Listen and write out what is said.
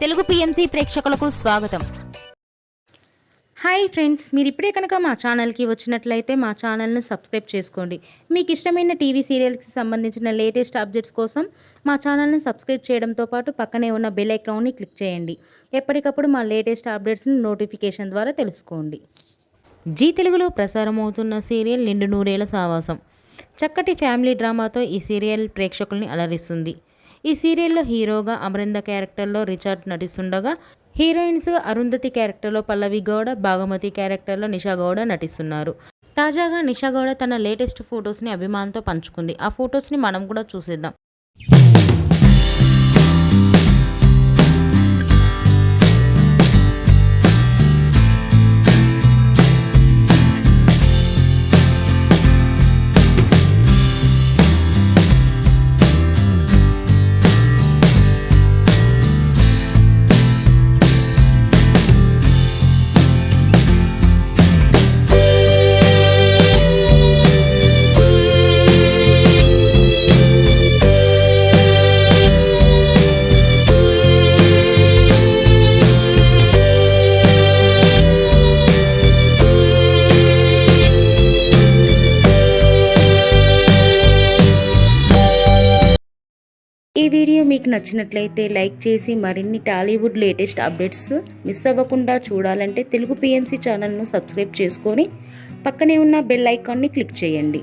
Telugu PMC ప్రేక్షకులకు స్వాగతం. Hi friends, మీరు ఇప్పుడే కనుక మా ఛానల్కి వచ్చినట్లయితే మా ఛానల్ని సబ్స్క్రైబ్ చేసుకోండి. మీకు ఇష్టమైన టీవీ సీరియల్కి సంబంధించిన లేటెస్ట్ అప్డేట్స్ కోసం మా ఛానల్ని సబ్స్క్రైబ్ చేయడంతో పాటు పక్కనే ఉన్న బెల్ ఐకాన్ని క్లిక్ చేయండి. ఎప్పటికప్పుడు మా లేటెస్ట్ అప్డేట్స్ని నోటిఫికేషన్ ద్వారా తెలుసుకోండి. జీ తెలుగులో ప్రసారమవుతున్న సీరియల్ నిండు నూరేళ్ల సావాసం. చక్కటి ఫ్యామిలీ డ్రామాతో ఈ సీరియల్ ప్రేక్షకుల్ని అలరిస్తుంది. ఈ సీరియల్లో హీరోగా అమరింద క్యారెక్టర్లో రిచార్డ్ నటిస్తుండగా, హీరోయిన్స్ అరుంధతి క్యారెక్టర్లో పల్లవి గౌడ, భాగమతి క్యారెక్టర్లో నిషా గౌడ నటిస్తున్నారు. తాజాగా నిషా గౌడ తన లేటెస్ట్ ఫొటోస్ని అభిమానులతో పంచుకుంది. ఆ ఫొటోస్ని మనం కూడా చూసేద్దాం. ఈ వీడియో మీకు నచ్చినట్లయితే లైక్ చేసి మరిన్ని టాలీవుడ్ లేటెస్ట్ అప్డేట్స్ మిస్ అవ్వకుండా చూడాలంటే తెలుగు పిఎంసి ఛానల్ను సబ్స్క్రైబ్ చేసుకొని పక్కనే ఉన్న బెల్ ఐకాన్ని క్లిక్ చేయండి.